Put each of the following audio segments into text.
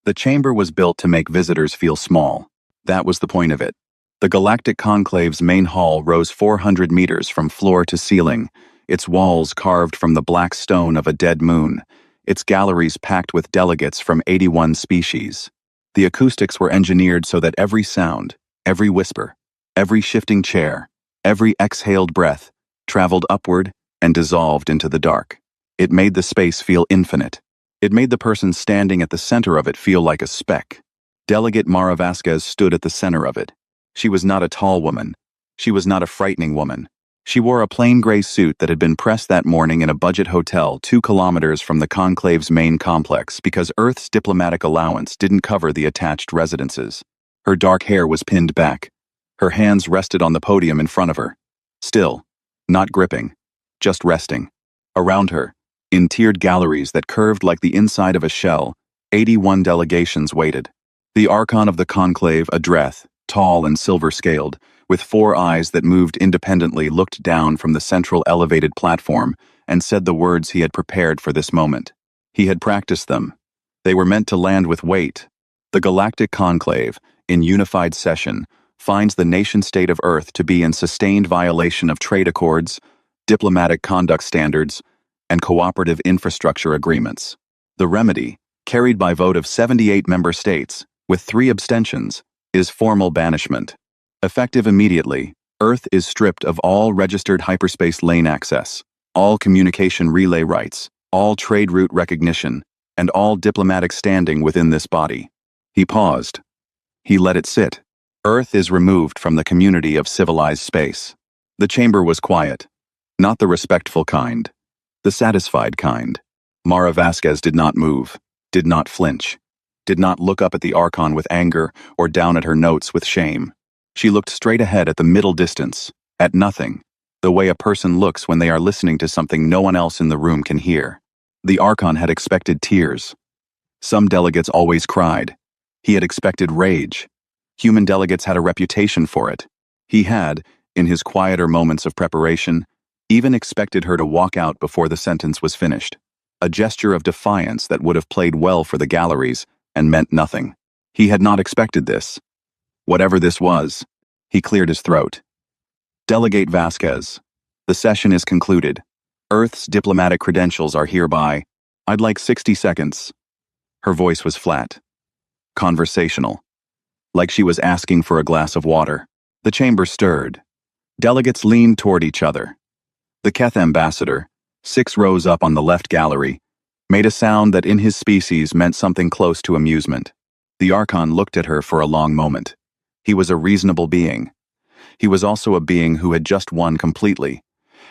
The chamber was built to make visitors feel small. That was the point of it. The Galactic Conclave's main hall rose 400 meters from floor to ceiling, its walls carved from the black stone of a dead moon, its galleries packed with delegates from 81 species. The acoustics were engineered so that every sound, every whisper, every shifting chair, every exhaled breath, traveled upward and dissolved into the dark. It made the space feel infinite. It made the person standing at the center of it feel like a speck. Delegate Mara Vasquez stood at the center of it. She was not a tall woman. She was not a frightening woman. She wore a plain gray suit that had been pressed that morning in a budget hotel 2 kilometers from the Conclave's main complex because Earth's diplomatic allowance didn't cover the attached residences. Her dark hair was pinned back. Her hands rested on the podium in front of her. Still, not gripping, just resting. Around her, in tiered galleries that curved like the inside of a shell, 81 delegations waited. The Archon of the Conclave, Adreth, tall and silver-scaled, with 4 eyes that moved independently, looked down from the central elevated platform and said the words he had prepared for this moment. He had practiced them. They were meant to land with weight. The Galactic Conclave, in unified session, finds the nation-state of Earth to be in sustained violation of trade accords, diplomatic conduct standards, and cooperative infrastructure agreements. The remedy, carried by vote of 78 member states, with 3 abstentions, is formal banishment. Effective immediately, Earth is stripped of all registered hyperspace lane access, all communication relay rights, all trade route recognition, and all diplomatic standing within this body. He paused. He let it sit. Earth is removed from the community of civilized space. The chamber was quiet. Not the respectful kind. The satisfied kind. Mara Vasquez did not move, did not flinch, did not look up at the Archon with anger or down at her notes with shame. She looked straight ahead at the middle distance, at nothing, the way a person looks when they are listening to something no one else in the room can hear. The Archon had expected tears. Some delegates always cried. He had expected rage. Human delegates had a reputation for it. He had, in his quieter moments of preparation, even expected her to walk out before the sentence was finished, a gesture of defiance that would have played well for the galleries and meant nothing. He had not expected this. Whatever this was, he cleared his throat. Delegate Vasquez, the session is concluded. Earth's diplomatic credentials are hereby. I'd like 60 seconds. Her voice was flat, conversational, like she was asking for a glass of water. The chamber stirred. Delegates leaned toward each other. The Keth ambassador, 6 rows up on the left gallery, made a sound that in his species meant something close to amusement. The Archon looked at her for a long moment. He was a reasonable being. He was also a being who had just won completely,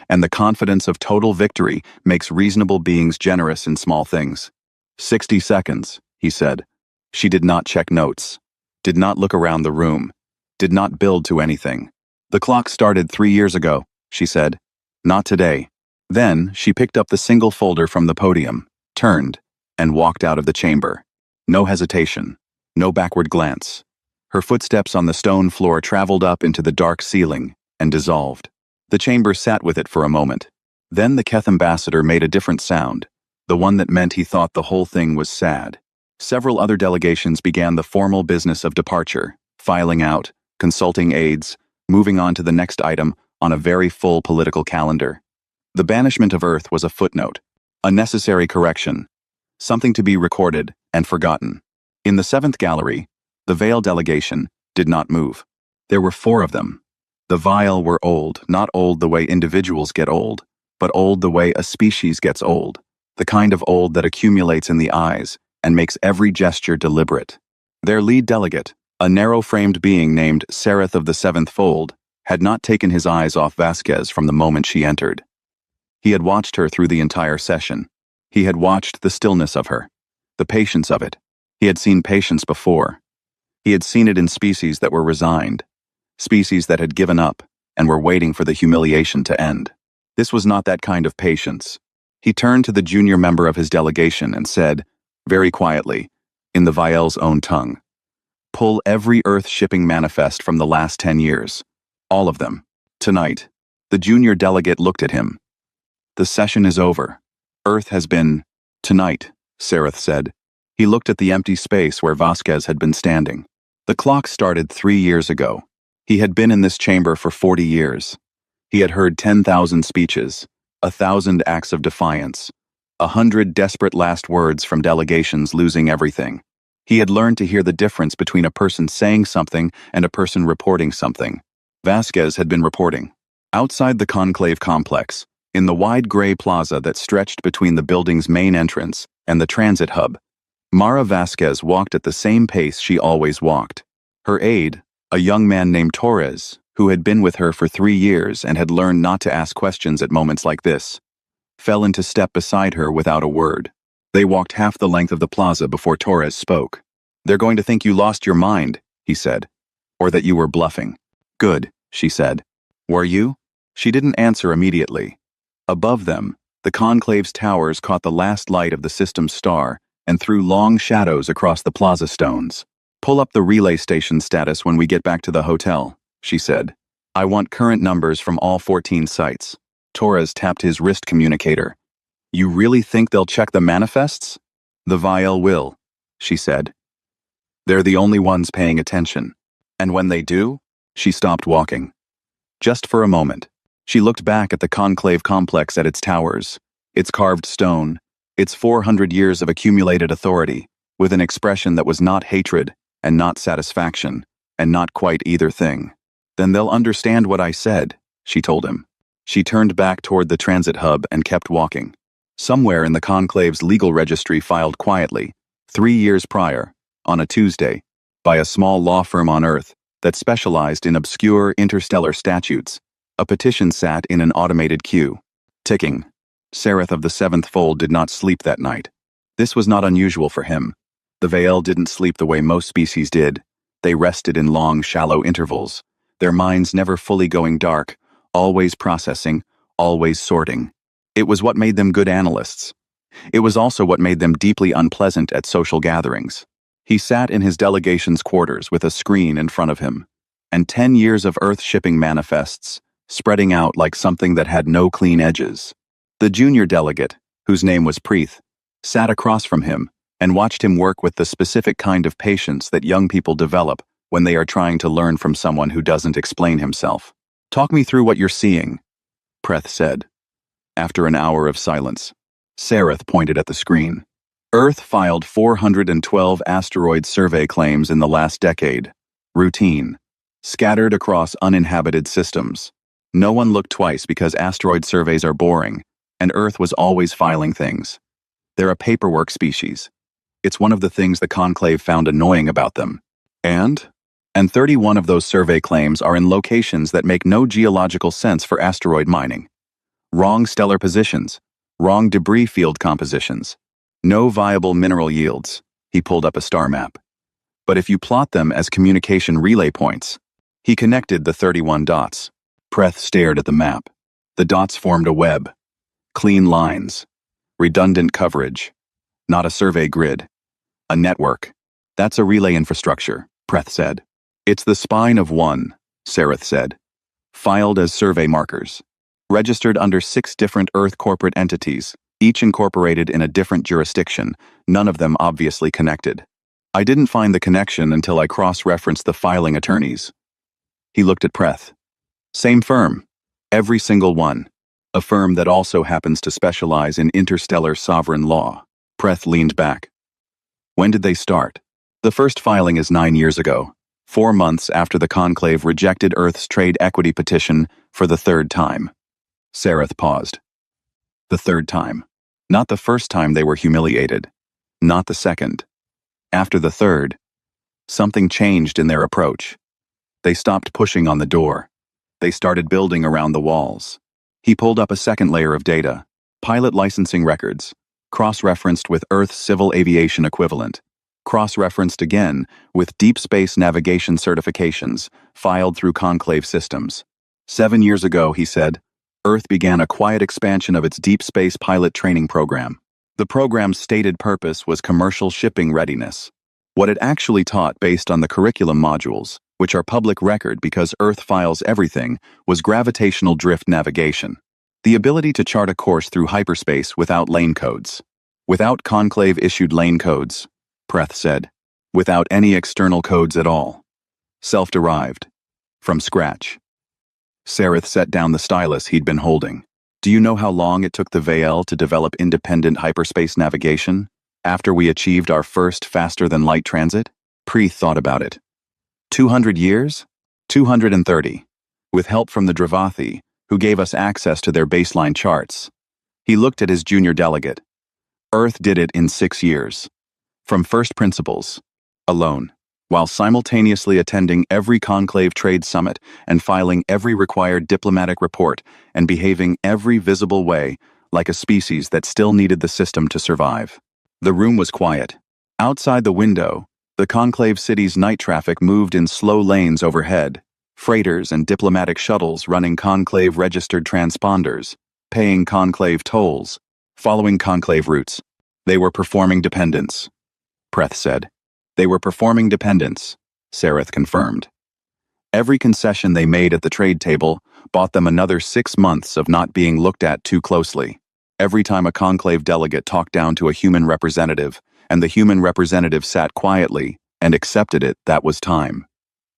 and the confidence of total victory makes reasonable beings generous in small things. 60 seconds, he said. She did not check notes, did not look around the room, did not build to anything. The clock started 3 years ago, she said. Not today. Then she picked up the single folder from the podium, turned, and walked out of the chamber. No hesitation, no backward glance. Her footsteps on the stone floor traveled up into the dark ceiling and dissolved. The chamber sat with it for a moment. Then the Keth ambassador made a different sound, the one that meant he thought the whole thing was sad. Several other delegations began the formal business of departure, filing out, consulting aides, moving on to the next item on a very full political calendar. The banishment of Earth was a footnote, a necessary correction, something to be recorded and forgotten. In the 7th gallery, the Veil delegation did not move. There were 4 of them. The Vile were old, not old the way individuals get old, but old the way a species gets old, the kind of old that accumulates in the eyes and makes every gesture deliberate. Their lead delegate, a narrow-framed being named Sereth of the 7th Fold, had not taken his eyes off Vasquez from the moment she entered. He had watched her through the entire session. He had watched the stillness of her, the patience of it. He had seen patience before. He had seen it in species that were resigned, species that had given up and were waiting for the humiliation to end. This was not that kind of patience. He turned to the junior member of his delegation and said, very quietly, in the Viel's own tongue, "Pull every Earth shipping manifest from the last 10 years. All of them. Tonight." The junior delegate looked at him. "The session is over. Earth has been..." "Tonight," Sereth said. He looked at the empty space where Vasquez had been standing. The clock started 3 years ago. He had been in this chamber for 40 years. He had heard 10,000 speeches, 1,000 acts of defiance, 100 desperate last words from delegations losing everything. He had learned to hear the difference between a person saying something and a person reporting something. Vasquez had been reporting. Outside the conclave complex, in the wide gray plaza that stretched between the building's main entrance and the transit hub, Mara Vasquez walked at the same pace she always walked. Her aide, a young man named Torres, who had been with her for 3 years and had learned not to ask questions at moments like this, fell into step beside her without a word. They walked half the length of the plaza before Torres spoke. "They're going to think you lost your mind," he said, "or that you were bluffing." "Good," she said. "Were you?" She didn't answer immediately. Above them, the conclave's towers caught the last light of the system's star and threw long shadows across the plaza stones. "Pull up the relay station status when we get back to the hotel," she said. "I want current numbers from all 14 sites." Torres tapped his wrist communicator. "You really think they'll check the manifests?" "The Vial will," she said. "They're the only ones paying attention. And when they do?" She stopped walking. Just for a moment, she looked back at the conclave complex at its towers, its carved stone, its 400 years of accumulated authority, with an expression that was not hatred and not satisfaction, and not quite either thing. "Then they'll understand what I said," she told him. She turned back toward the transit hub and kept walking. Somewhere in the conclave's legal registry filed quietly, 3 years prior, on a Tuesday, by a small law firm on Earth that specialized in obscure interstellar statutes, a petition sat in an automated queue. Ticking. Sereth of the Seventh Fold did not sleep that night. This was not unusual for him. The Vael didn't sleep the way most species did. They rested in long, shallow intervals, their minds never fully going dark, always processing, always sorting. It was what made them good analysts. It was also what made them deeply unpleasant at social gatherings. He sat in his delegation's quarters with a screen in front of him, and 10 years of Earth shipping manifests, spreading out like something that had no clean edges. The junior delegate, whose name was Preeth, sat across from him and watched him work with the specific kind of patience that young people develop when they are trying to learn from someone who doesn't explain himself. "Talk me through what you're seeing," Preeth said. After an hour of silence, Sereth pointed at the screen. Earth filed 412 asteroid survey claims in the last decade. Routine. Scattered across uninhabited systems. No one looked twice because asteroid surveys are boring, and Earth was always filing things. They're a paperwork species. It's one of the things the Conclave found annoying about them. And 31 of those survey claims are in locations that make no geological sense for asteroid mining. Wrong stellar positions, wrong debris field compositions, no viable mineral yields. He pulled up a star map. But if you plot them as communication relay points, he connected the 31 dots. Preeth stared at the map. The dots formed a web. Clean lines. Redundant coverage. Not a survey grid. A network. "That's a relay infrastructure," Preeth said. "It's the spine of one," Sereth said. "Filed as survey markers. Registered under 6 different Earth corporate entities, each incorporated in a different jurisdiction, none of them obviously connected. I didn't find the connection until I cross-referenced the filing attorneys." He looked at Preeth. "Same firm. Every single one. A firm that also happens to specialize in interstellar sovereign law." Preeth leaned back. "When did they start?" "The first filing is 9 years ago, 4 months after the Conclave rejected Earth's trade equity petition for the 3rd time." Sereth paused. The 3rd time. Not the first time they were humiliated. Not the second. After the 3rd, something changed in their approach. They stopped pushing on the door. They started building around the walls. He pulled up a second layer of data. Pilot licensing records. Cross-referenced with Earth's civil aviation equivalent. Cross-referenced again with deep space navigation certifications filed through Conclave systems. 7 years ago, he said, Earth began a quiet expansion of its deep space pilot training program. The program's stated purpose was commercial shipping readiness. What it actually taught based on the curriculum modules, which are public record because Earth files everything, was gravitational drift navigation. The ability to chart a course through hyperspace without lane codes. Without Conclave-issued lane codes, Preth said, without any external codes at all. Self-derived. From scratch. Sareth set down the stylus he'd been holding. Do you know how long it took the VL to develop independent hyperspace navigation? After we achieved our first faster-than-light transit? Preth thought about it. 200 years? 230. With help from the Dravathi, who gave us access to their baseline charts. He looked at his junior delegate. Earth did it in 6 years. From first principles. Alone. While simultaneously attending every conclave trade summit and filing every required diplomatic report and behaving every visible way like a species that still needed the system to survive. The room was quiet. Outside the window, the conclave city's night traffic moved in slow lanes overhead, freighters and diplomatic shuttles running conclave-registered transponders, paying conclave tolls, following conclave routes. They were performing dependence, Preth said. They were performing dependence, Sareth confirmed. Every concession they made at the trade table bought them another 6 months of not being looked at too closely. Every time a conclave delegate talked down to a human representative, and the human representative sat quietly and accepted it, that was time.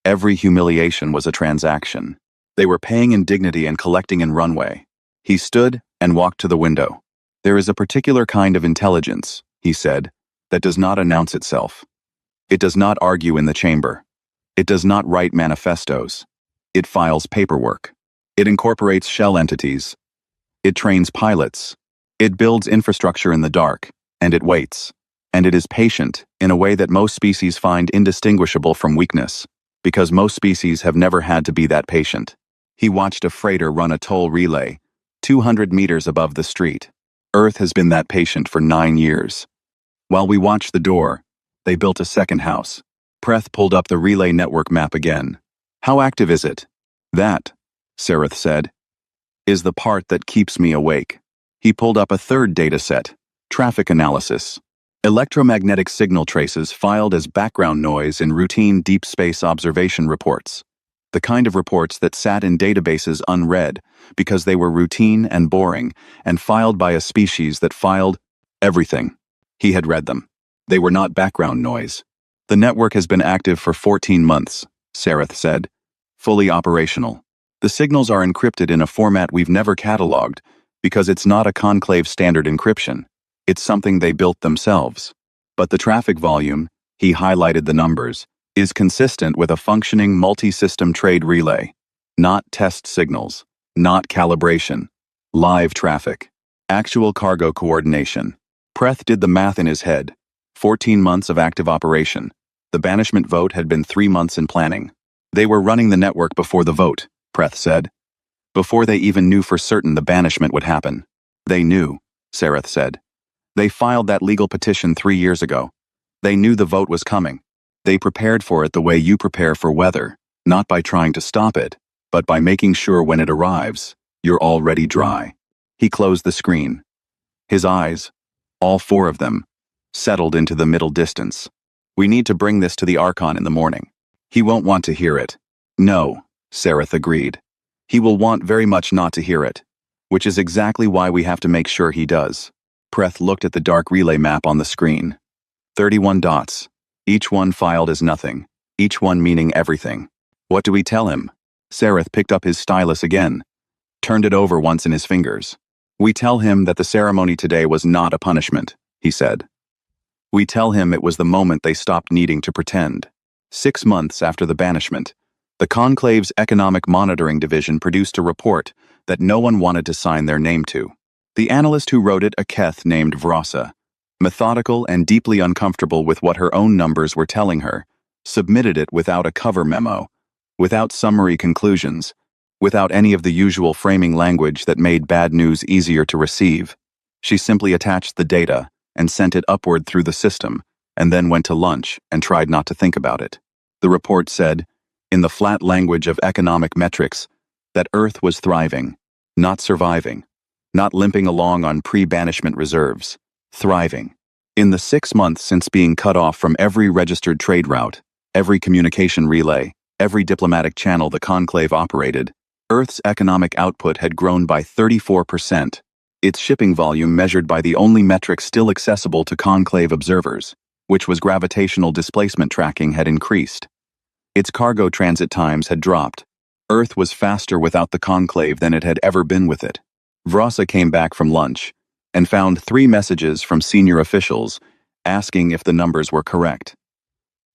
Every humiliation was a transaction. They were paying in dignity and collecting in runway. He stood and walked to the window. There is a particular kind of intelligence, he said, that does not announce itself. It does not argue in the chamber. It does not write manifestos. It files paperwork. It incorporates shell entities. It trains pilots. It builds infrastructure in the dark, and it waits. And it is patient in a way that most species find indistinguishable from weakness, because most species have never had to be that patient. He watched a freighter run a toll relay, 200 meters above the street. Earth has been that patient for 9 years. While we watched the door, they built a second house. Preth pulled up the relay network map again. How active is it? That, Sareth said, is the part that keeps me awake. He pulled up a third data set, traffic analysis. Electromagnetic signal traces filed as background noise in routine deep space observation reports. The kind of reports that sat in databases unread because they were routine and boring and filed by a species that filed everything. He had read them. They were not background noise. The network has been active for 14 months, Sareth said. Fully operational. The signals are encrypted in a format we've never cataloged because it's not a conclave standard encryption. It's something they built themselves. But the traffic volume, he highlighted the numbers, is consistent with a functioning multi-system trade relay. Not test signals. Not calibration. Live traffic. Actual cargo coordination. Preth did the math in his head. 14 months of active operation. The banishment vote had been 3 months in planning. They were running the network before the vote, Preth said. Before they even knew for certain the banishment would happen. They knew, Sareth said. They filed that legal petition 3 years ago. They knew the vote was coming. They prepared for it the way you prepare for weather, not by trying to stop it, but by making sure when it arrives, you're already dry. He closed the screen. His eyes, all 4 of them, settled into the middle distance. We need to bring this to the Archon in the morning. He won't want to hear it. No, Sareth agreed. He will want very much not to hear it, which is exactly why we have to make sure he does. Preth looked at the dark relay map on the screen. 31 dots, each one filed as nothing, each one meaning everything. What do we tell him? Sareth picked up his stylus again, turned it over once in his fingers. We tell him that the ceremony today was not a punishment, he said. We tell him it was the moment they stopped needing to pretend. 6 months after the banishment, the Conclave's Economic Monitoring Division produced a report that no one wanted to sign their name to. The analyst who wrote it, a Keth named Vrossa, methodical and deeply uncomfortable with what her own numbers were telling her, submitted it without a cover memo, without summary conclusions, without any of the usual framing language that made bad news easier to receive. She simply attached the data and sent it upward through the system, and then went to lunch and tried not to think about it. The report said, in the flat language of economic metrics, that Earth was thriving, not surviving, not limping along on pre-banishment reserves, thriving. In the 6 months since being cut off from every registered trade route, every communication relay, every diplomatic channel the Conclave operated, Earth's economic output had grown by 34%. Its shipping volume measured by the only metric still accessible to Conclave observers, which was gravitational displacement tracking, had increased. Its cargo transit times had dropped. Earth was faster without the conclave than it had ever been with it. Vrasa came back from lunch and found 3 messages from senior officials asking if the numbers were correct.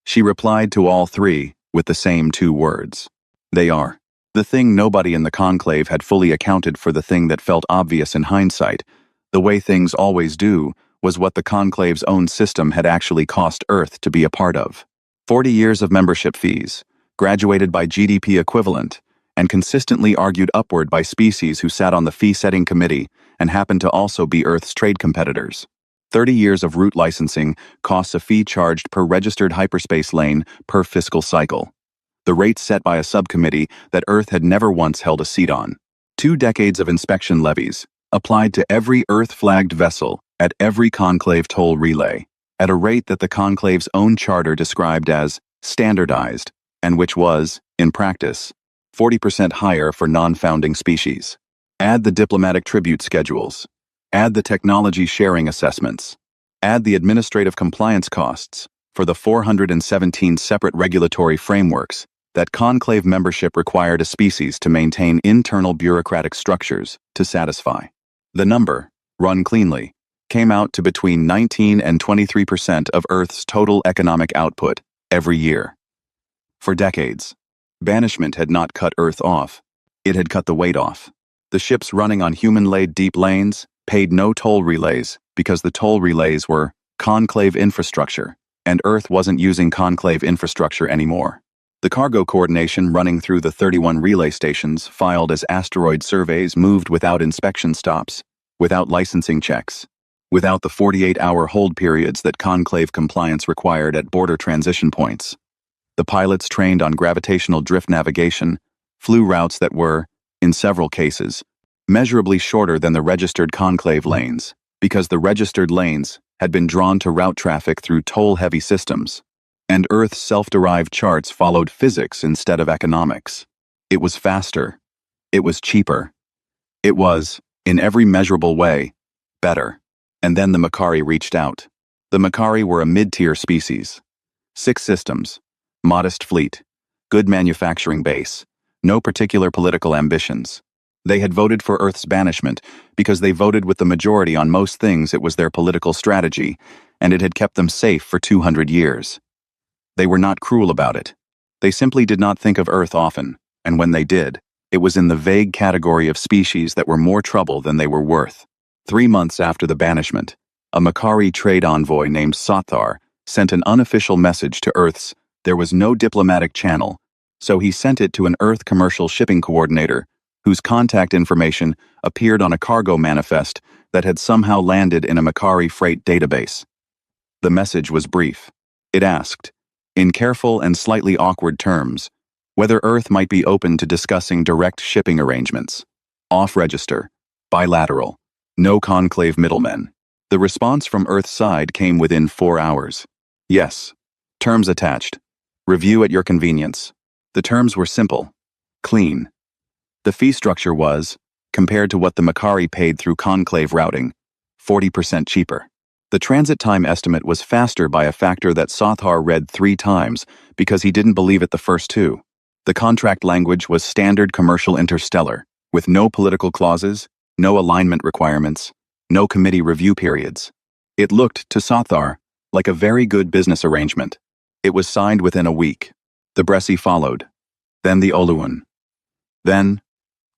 She replied to all 3 with the same 2 words. They are. The thing nobody in the conclave had fully accounted for, the thing that felt obvious in hindsight, the way things always do, was what the conclave's own system had actually cost Earth to be a part of. 40 years of membership fees, graduated by GDP equivalent, and consistently argued upward by species who sat on the fee-setting committee and happened to also be Earth's trade competitors. 30 years of route licensing costs a fee charged per registered hyperspace lane per fiscal cycle. The rate set by a subcommittee that Earth had never once held a seat on. 2 decades of inspection levies, applied to every Earth-flagged vessel at every conclave toll relay, at a rate that the conclave's own charter described as standardized, and which was, in practice, 40% higher for non-founding species. Add the diplomatic tribute schedules. Add the technology sharing assessments. Add the administrative compliance costs for the 417 separate regulatory frameworks that conclave membership required a species to maintain internal bureaucratic structures to satisfy. The number, run cleanly, came out to between 19 and 23% of Earth's total economic output every year. For decades, banishment had not cut Earth off. It had cut the weight off. The ships running on human-laid deep lanes paid no toll relays because the toll relays were conclave infrastructure, and Earth wasn't using conclave infrastructure anymore. The cargo coordination running through the 31 relay stations filed as asteroid surveys moved without inspection stops, without licensing checks, without the 48-hour hold periods that conclave compliance required at border transition points. The pilots trained on gravitational drift navigation flew routes that were, in several cases, measurably shorter than the registered conclave lanes, because the registered lanes had been drawn to route traffic through toll-heavy systems, and Earth's self-derived charts followed physics instead of economics. It was faster. It was cheaper. It was, in every measurable way, better. And then the Makari reached out. The Makari were a mid-tier species. 6 systems, modest fleet, good manufacturing base, no particular political ambitions. They had voted for Earth's banishment because they voted with the majority on most things. It was their political strategy, and it had kept them safe for 200 years. They were not cruel about it. They simply did not think of Earth often, and when they did, it was in the vague category of species that were more trouble than they were worth. 3 months after the banishment, a Makari trade envoy named Sathar sent an unofficial message to Earth's. There was no diplomatic channel, so he sent it to an Earth commercial shipping coordinator whose contact information appeared on a cargo manifest that had somehow landed in a Makari freight database. The message was brief. It asked, in careful and slightly awkward terms, whether Earth might be open to discussing direct shipping arrangements. Off-register, bilateral, no conclave middlemen. The response from Earth's side came within 4 hours. Yes. Terms attached. Review at your convenience. The terms were simple. Clean. The fee structure was, compared to what the Makari paid through conclave routing, 40% cheaper. The transit time estimate was faster by a factor that Sathar read 3 times because he didn't believe it the first 2. The contract language was standard commercial interstellar, with no political clauses, no alignment requirements, no committee review periods. It looked, to Sathar, like a very good business arrangement. It was signed within a week. The Bressy followed. Then the Oluan. Then,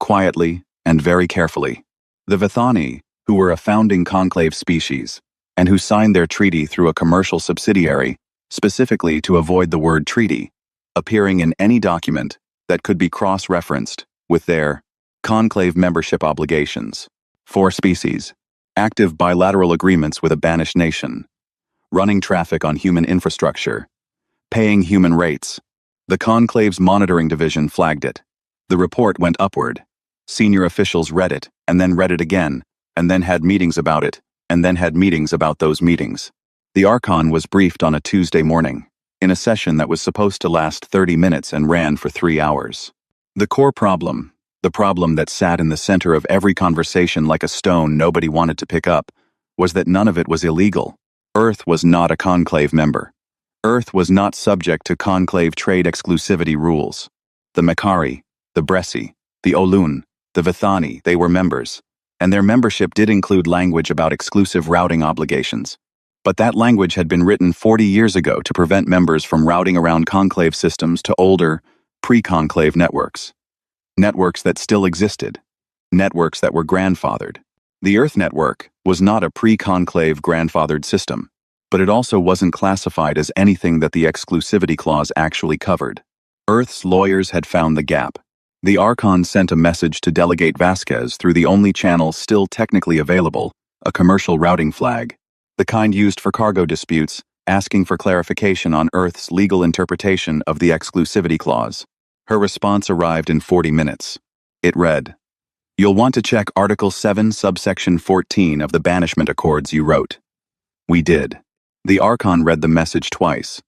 quietly and very carefully, the Vithani, who were a founding conclave species, and who signed their treaty through a commercial subsidiary, specifically to avoid the word treaty, appearing in any document that could be cross-referenced with their conclave membership obligations. 4 species, active bilateral agreements with a banished nation, running traffic on human infrastructure, paying human rates. The conclave's monitoring division flagged it. The report went upward. Senior officials read it, and then read it again, and then had meetings about it, and then had meetings about those meetings. The Archon was briefed on a Tuesday morning, in a session that was supposed to last 30 minutes and ran for 3 hours. The core problem, the problem that sat in the center of every conversation like a stone nobody wanted to pick up, was that none of it was illegal. Earth was not a conclave member. Earth was not subject to conclave trade exclusivity rules. The Makari, the Bresi, the Olun, the Vithani, they were members, and their membership did include language about exclusive routing obligations. But that language had been written 40 years ago to prevent members from routing around conclave systems to older, pre-conclave networks. Networks that still existed. Networks that were grandfathered. The Earth network was not a pre-conclave grandfathered system, but it also wasn't classified as anything that the exclusivity clause actually covered. Earth's lawyers had found the gap. The Archon sent a message to Delegate Vasquez through the only channel still technically available, a commercial routing flag, the kind used for cargo disputes, asking for clarification on Earth's legal interpretation of the exclusivity clause. Her response arrived in 40 minutes. It read, "You'll want to check Article 7, subsection 14 of the Banishment Accords you wrote." We did. The Archon read the message twice.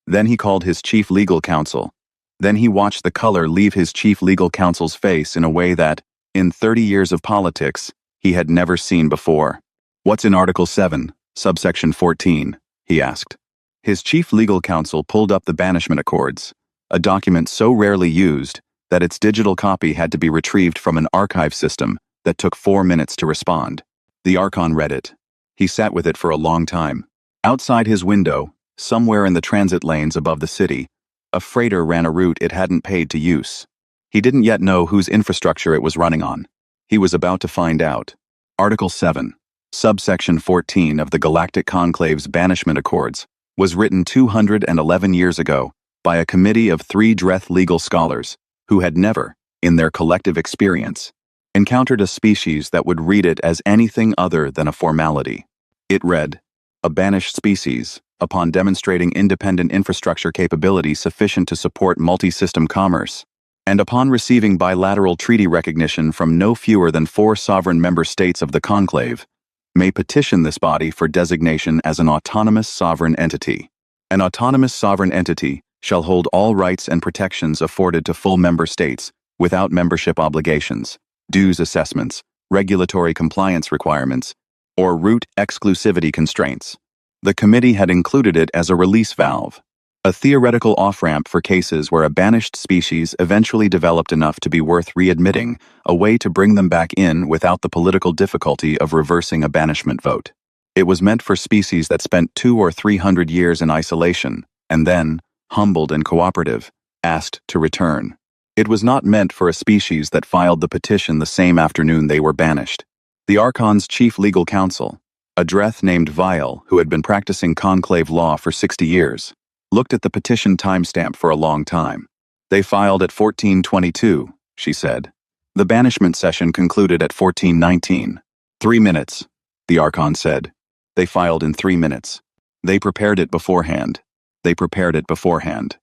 Then he called his chief legal counsel. Then he watched the color leave his chief legal counsel's face in a way that, in 30 years of politics, he had never seen before. "What's in Article 7, subsection 14, he asked. His chief legal counsel pulled up the Banishment Accords, a document so rarely used that its digital copy had to be retrieved from an archive system that took 4 minutes to respond. The Archon read it. He sat with it for a long time. Outside his window, somewhere in the transit lanes above the city, a freighter ran a route it hadn't paid to use. He didn't yet know whose infrastructure it was running on. He was about to find out. Article 7, subsection 14 of the Galactic Conclave's Banishment Accords was written 211 years ago by a committee of 3 Dreth legal scholars who had never, in their collective experience, encountered a species that would read it as anything other than a formality. It read, "A banished species, upon demonstrating independent infrastructure capability sufficient to support multi-system commerce, and upon receiving bilateral treaty recognition from no fewer than 4 sovereign member states of the conclave, may petition this body for designation as an autonomous sovereign entity. An autonomous sovereign entity shall hold all rights and protections afforded to full member states without membership obligations, dues assessments, regulatory compliance requirements, or route exclusivity constraints." The committee had included it as a release valve, a theoretical off-ramp for cases where a banished species eventually developed enough to be worth readmitting, a way to bring them back in without the political difficulty of reversing a banishment vote. It was meant for species that spent 200 or 300 years in isolation, and then, humbled and cooperative, asked to return. It was not meant for a species that filed the petition the same afternoon they were banished. The Archon's chief legal counsel, a Dreth named Vial who had been practicing conclave law for 60 years, looked at the petition timestamp for a long time. "They filed at 1422, she said. "The banishment session concluded at 1419. 3 minutes, the Archon said. "They filed in 3 minutes. They prepared it beforehand. They prepared it beforehand."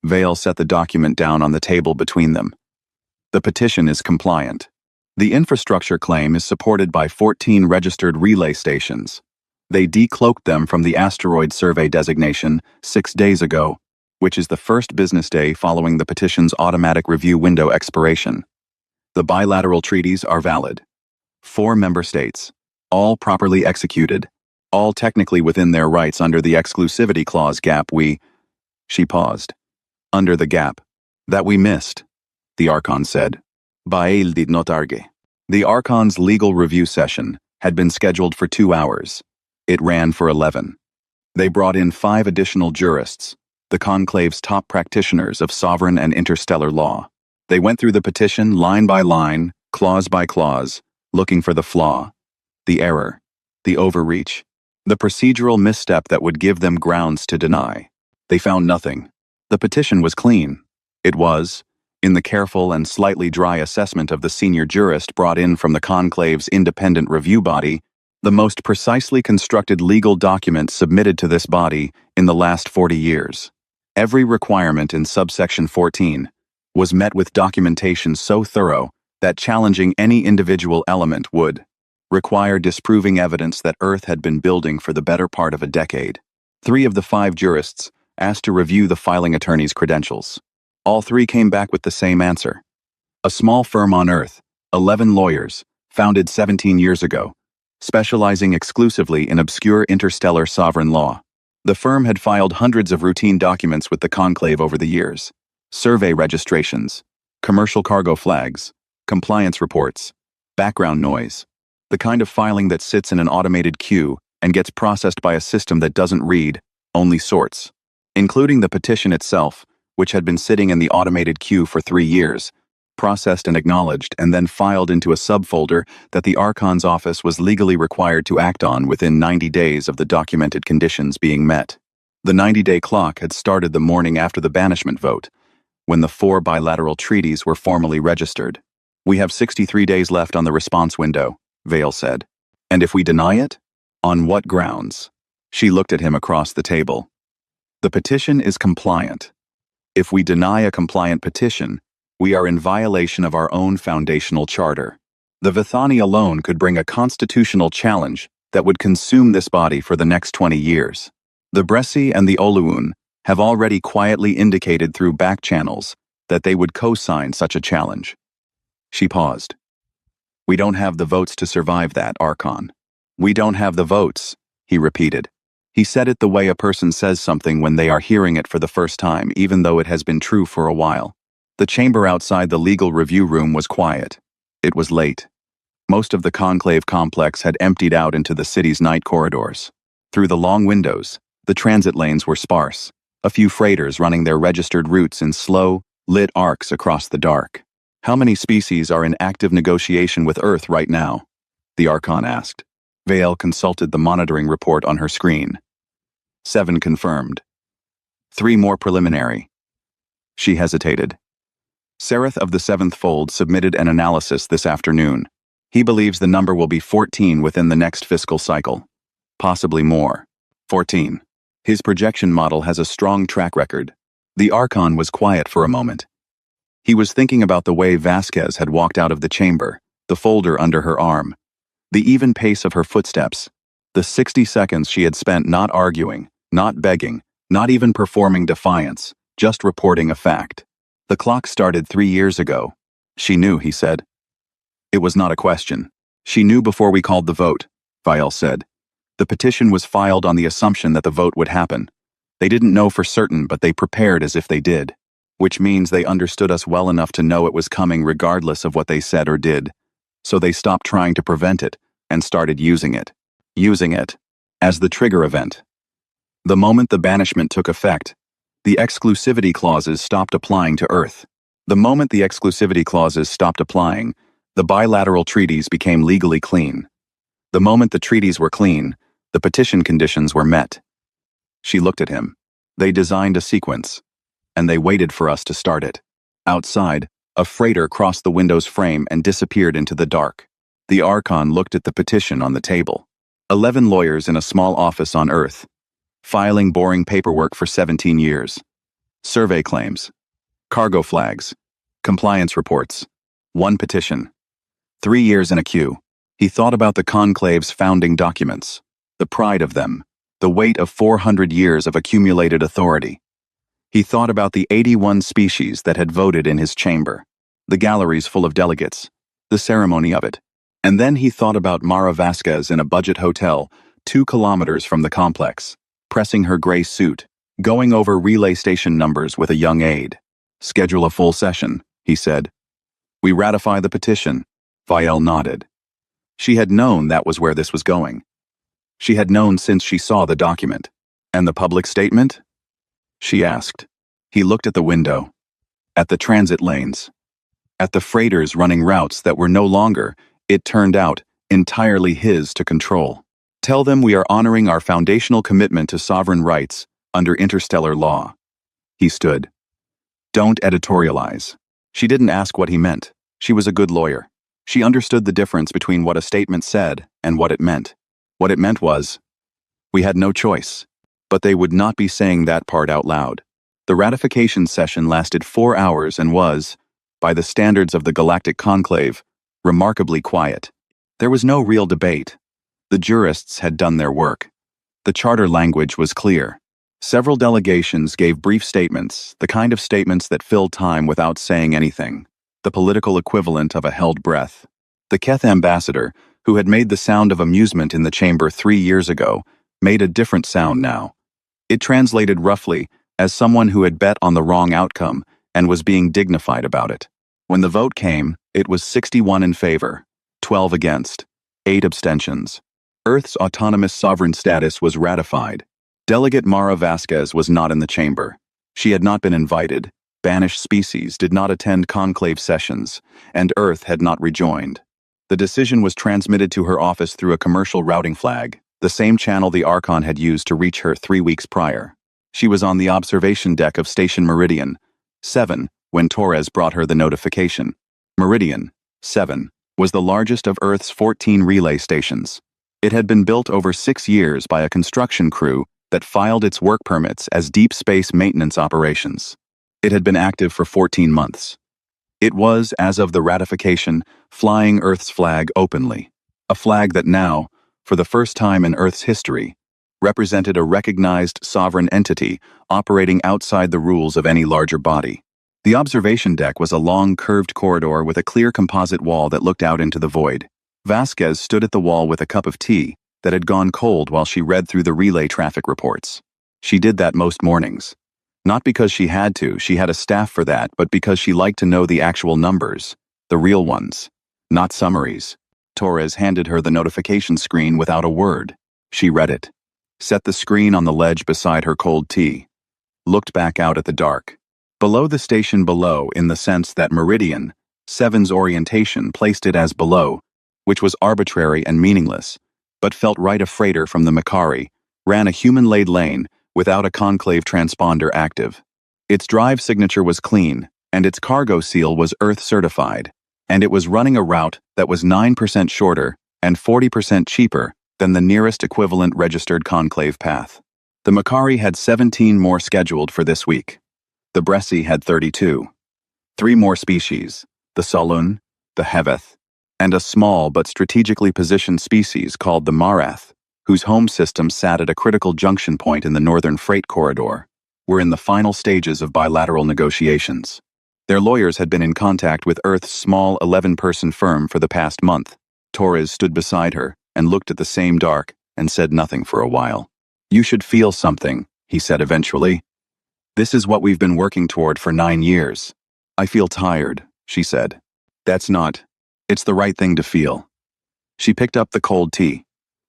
Vale set the document down on the table between them. "The petition is compliant. The infrastructure claim is supported by 14 registered relay stations. They decloaked them from the asteroid survey designation 6 days ago, which is the first business day following the petition's automatic review window expiration. The bilateral treaties are valid. 4 member states, all properly executed, all technically within their rights under the exclusivity clause gap She paused. "Under the gap. That we missed," the Archon said. Bael did not argue. The Archon's legal review session had been scheduled for 2 hours. It ran for 11. They brought in 5 additional jurists, the conclave's top practitioners of sovereign and interstellar law. They went through the petition line by line, clause by clause, looking for the flaw, the error, the overreach, the procedural misstep that would give them grounds to deny. They found nothing. The petition was clean. It was, in the careful and slightly dry assessment of the senior jurist brought in from the conclave's independent review body, the most precisely constructed legal document submitted to this body in the last 40 years. Every requirement in subsection 14 was met with documentation so thorough that challenging any individual element would require disproving evidence that Earth had been building for the better part of a decade. 3 of the 5 jurists asked to review the filing attorney's credentials. All 3 came back with the same answer. A small firm on Earth, 11 lawyers, founded 17 years ago, specializing exclusively in obscure interstellar sovereign law. The firm had filed hundreds of routine documents with the conclave over the years: survey registrations, commercial cargo flags, compliance reports, background noise, the kind of filing that sits in an automated queue and gets processed by a system that doesn't read, only sorts. Including the petition itself, which had been sitting in the automated queue for 3 years, processed and acknowledged, and then filed into a subfolder that the Archon's office was legally required to act on within 90 days of the documented conditions being met. The 90-day clock had started the morning after the banishment vote, when the 4 bilateral treaties were formally registered. "We have 63 days left on the response window," Vale said. "And if we deny it? On what grounds?" She looked at him across the table. "The petition is compliant. If we deny a compliant petition, we are in violation of our own foundational charter. The Vithani alone could bring a constitutional challenge that would consume this body for the next 20 years. The Bressi and the Oluun have already quietly indicated through back channels that they would co-sign such a challenge." She paused. "We don't have the votes to survive that, Archon." "We don't have the votes," he repeated. He said it the way a person says something when they are hearing it for the first time, even though it has been true for a while. The chamber outside the legal review room was quiet. It was late. Most of the conclave complex had emptied out into the city's night corridors. Through the long windows, the transit lanes were sparse, a few freighters running their registered routes in slow, lit arcs across the dark. "How many species are in active negotiation with Earth right now?" the Archon asked. Vale consulted the monitoring report on her screen. 7 confirmed. 3 more preliminary. She hesitated. Sereth of the 7th Fold submitted an analysis this afternoon. He believes the number will be 14 within the next fiscal cycle. Possibly more. 14. His projection model has a strong track record. The Archon was quiet for a moment. He was thinking about the way Vasquez had walked out of the chamber, the folder under her arm, the even pace of her footsteps, the 60 seconds she had spent not arguing, not begging, not even performing defiance, just reporting a fact. The clock started 3 years ago. She knew, he said. It was not a question. She knew before we called the vote, Vial said. The petition was filed on the assumption that the vote would happen. They didn't know for certain, but they prepared as if they did, which means they understood us well enough to know it was coming regardless of what they said or did. So they stopped trying to prevent it and started using it. Using it as the trigger event. The moment the banishment took effect, the exclusivity clauses stopped applying to Earth. The moment the exclusivity clauses stopped applying, the bilateral treaties became legally clean. The moment the treaties were clean, the petition conditions were met. She looked at him. They designed a sequence, and they waited for us to start it. Outside, a freighter crossed the window's frame and disappeared into the dark. The Archon looked at the petition on the table. 11 lawyers in a small office on Earth, filing boring paperwork for 17 years. Survey claims, cargo flags, compliance reports, 1 petition. 3 years in a queue. He thought about the conclave's founding documents, the pride of them, the weight of 400 years of accumulated authority. He thought about the 81 species that had voted in his chamber, the galleries full of delegates, the ceremony of it. And then he thought about Mara Vasquez in a budget hotel 2 kilometers from the complex, pressing her gray suit, going over relay station numbers with a young aide. Schedule a full session, he said. We ratify the petition. Vial nodded. She had known that was where this was going. She had known since she saw the document. And the public statement? She asked. He looked at the window, at the transit lanes, at the freighters running routes that were no longer, it turned out, entirely his to control. Tell them we are honoring our foundational commitment to sovereign rights under interstellar law. He stood. Don't editorialize. She didn't ask what he meant. She was a good lawyer. She understood the difference between what a statement said and what it meant. What it meant was, we had no choice. But they would not be saying that part out loud. The ratification session lasted 4 hours and was, by the standards of the Galactic Conclave, remarkably quiet. There was no real debate. The jurists had done their work. The charter language was clear. Several delegations gave brief statements, the kind of statements that filled time without saying anything, the political equivalent of a held breath. The Keth ambassador, who had made the sound of amusement in the chamber 3 years ago, made a different sound now. It translated roughly as someone who had bet on the wrong outcome and was being dignified about it. When the vote came, it was 61 in favor, 12 against, 8 abstentions. Earth's autonomous sovereign status was ratified. Delegate Mara Vasquez was not in the chamber. She had not been invited, banished species did not attend conclave sessions, and Earth had not rejoined. The decision was transmitted to her office through a commercial routing flag, the same channel the Archon had used to reach her 3 weeks prior. She was on the observation deck of Station Meridian 7 when Torres brought her the notification. Meridian 7 was the largest of Earth's 14 relay stations. It had been built over 6 years by a construction crew that filed its work permits as deep space maintenance operations. It had been active for 14 months. It was, as of the ratification, flying Earth's flag openly, a flag that now, for the first time in Earth's history, represented a recognized sovereign entity operating outside the rules of any larger body. The observation deck was a long, curved corridor with a clear composite wall that looked out into the void. Vasquez stood at the wall with a cup of tea that had gone cold while she read through the relay traffic reports. She did that most mornings. Not because she had to, she had a staff for that, but because she liked to know the actual numbers, the real ones, not summaries. Torres handed her the notification screen without a word. She read it, set the screen on the ledge beside her cold tea, looked back out at the dark. Below the station below, in the sense that Meridian 7's orientation placed it as below, which was arbitrary and meaningless, but felt right a freighter from the Macquarie, ran a human-laid lane without a conclave transponder active. Its drive signature was clean, and its cargo seal was Earth-certified, and it was running a route that was 9% shorter and 40% cheaper than the nearest equivalent registered conclave path. The Macquarie had 17 more scheduled for this week. The Bresci had 32. 3 more species, the Saloon, the Heveth, and a small but strategically positioned species called the Marath, whose home system sat at a critical junction point in the northern freight corridor, were in the final stages of bilateral negotiations. Their lawyers had been in contact with Earth's small 11-person firm for the past month. Torres stood beside her and looked at the same dark and said nothing for a while. "You should feel something," he said eventually. "This is what we've been working toward for 9 years. I feel tired," she said. "That's not. It's the right thing to feel." She picked up the cold tea,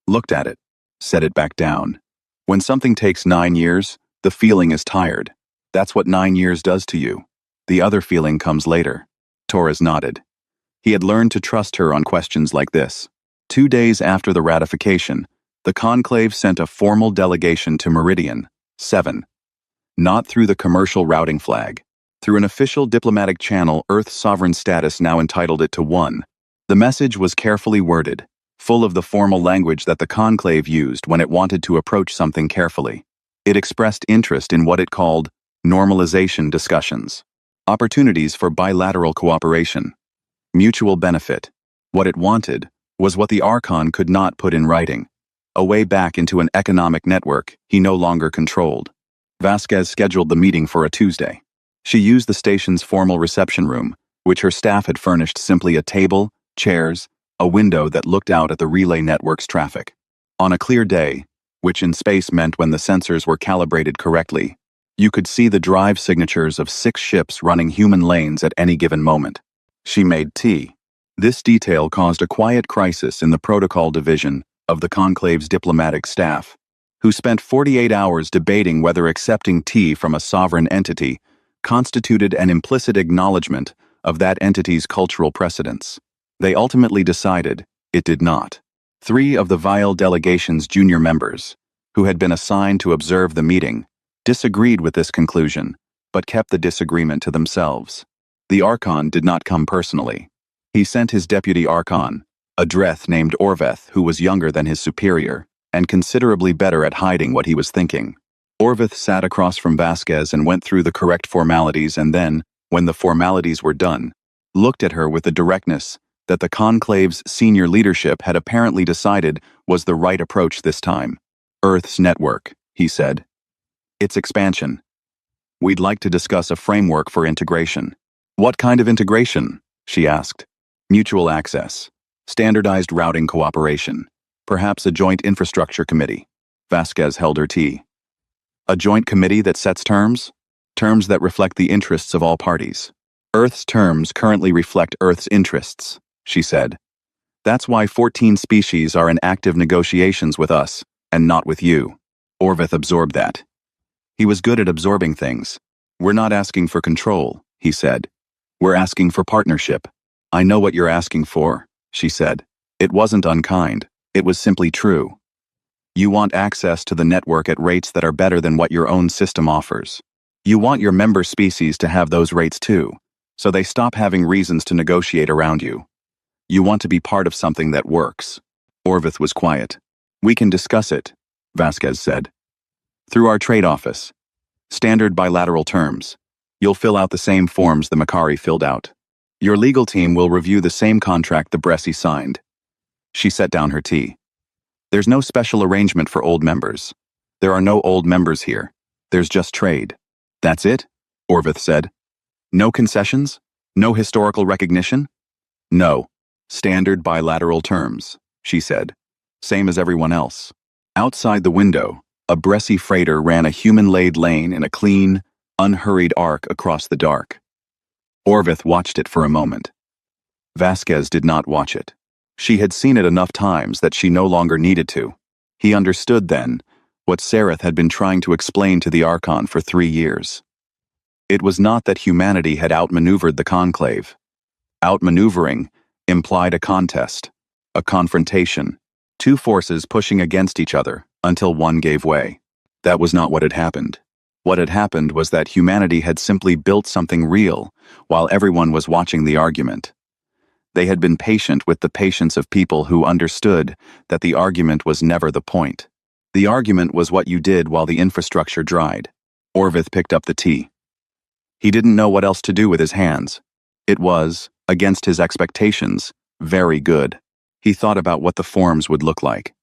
looked at it, set it back down. When something takes 9 years, the feeling is tired. That's what 9 years does to you. The other feeling comes later. Torres nodded. He had learned to trust her on questions like this. 2 days after the ratification, the conclave sent a formal delegation to Meridian 7. Not through the commercial routing flag. Through an official diplomatic channel, Earth's sovereign status now entitled it to 1. The message was carefully worded, full of the formal language that the conclave used when it wanted to approach something carefully. It expressed interest in what it called normalization discussions, opportunities for bilateral cooperation, mutual benefit. What it wanted was what the Archon could not put in writing, a way back into an economic network he no longer controlled. Vasquez scheduled the meeting for a Tuesday. She used the station's formal reception room, which her staff had furnished simply a table, chairs, a window that looked out at the relay network's traffic. On a clear day, which in space meant when the sensors were calibrated correctly, you could see the drive signatures of 6 ships running human lanes at any given moment. She made tea. This detail caused a quiet crisis in the protocol division of the conclave's diplomatic staff, who spent 48 hours debating whether accepting tea from a sovereign entity constituted an implicit acknowledgement of that entity's cultural precedents. They ultimately decided it did not. 3 of the Vile delegation's junior members, who had been assigned to observe the meeting, disagreed with this conclusion, but kept the disagreement to themselves. The Archon did not come personally. He sent his deputy Archon, a Dreth named Orveth, who was younger than his superior, and considerably better at hiding what he was thinking. Orveth sat across from Vasquez and went through the correct formalities and then, when the formalities were done, looked at her with the directness that the conclave's senior leadership had apparently decided was the right approach this time. "Earth's network," he said. "Its expansion. We'd like to discuss a framework for integration." "What kind of integration?" she asked. "Mutual access. Standardized routing cooperation. Perhaps a joint infrastructure committee. Vasquez held her tea. A joint committee that sets terms? Terms that reflect the interests of all parties. Earth's terms currently reflect Earth's interests, she said. That's why 14 species are in active negotiations with us, and not with you. Orvith absorbed that. He was good at absorbing things. We're not asking for control, he said. We're asking for partnership. I know what you're asking for, she said. It wasn't unkind. It was simply true. You want access to the network at rates that are better than what your own system offers. You want your member species to have those rates too, so they stop having reasons to negotiate around you. You want to be part of something that works. Orvith was quiet. We can discuss it, Vasquez said. Through our trade office. Standard bilateral terms. You'll fill out the same forms the Makari filled out. Your legal team will review the same contract the Bressi signed. She set down her tea. There's no special arrangement for old members. There are no old members here. There's just trade. That's it? Orvith said. No concessions? No historical recognition? No. Standard bilateral terms, she said. Same as everyone else. Outside the window, a Bressi freighter ran a human-laid lane in a clean, unhurried arc across the dark. Orvith watched it for a moment. Vasquez did not watch it. She had seen it enough times that she no longer needed to. He understood then what Sereth had been trying to explain to the Archon for 3 years. It was not that humanity had outmaneuvered the Conclave. Outmaneuvering implied a contest, a confrontation, two forces pushing against each other until one gave way. That was not what had happened. What had happened was that humanity had simply built something real while everyone was watching the argument. They had been patient with the patience of people who understood that the argument was never the point. The argument was what you did while the infrastructure dried. Orvith picked up the tea. He didn't know what else to do with his hands. It was, against his expectations, very good. He thought about what the forms would look like.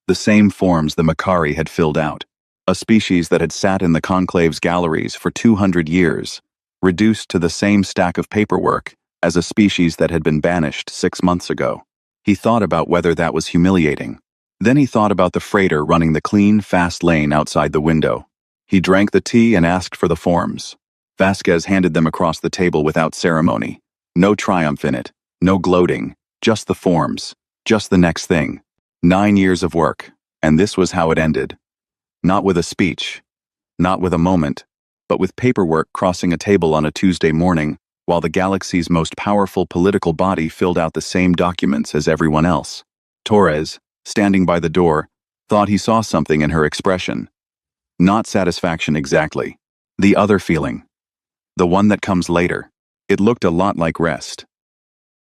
The same forms the Makari had filled out. A species that had sat in the Conclave's galleries for 200 years, reduced to the same stack of paperwork as a species that had been banished 6 months ago. He thought about whether that was humiliating. Then he thought about the freighter running the clean, fast lane outside the window. He drank the tea and asked for the forms. Vasquez handed them across the table without ceremony. No triumph in it, no gloating, just the forms, just the next thing. 9 years of work, and this was how it ended. Not with a speech, not with a moment, but with paperwork crossing a table on a Tuesday morning, while the galaxy's most powerful political body filled out the same documents as everyone else. Torres, standing by the door, thought he saw something in her expression. Not satisfaction exactly. The other feeling. The one that comes later. It looked a lot like rest.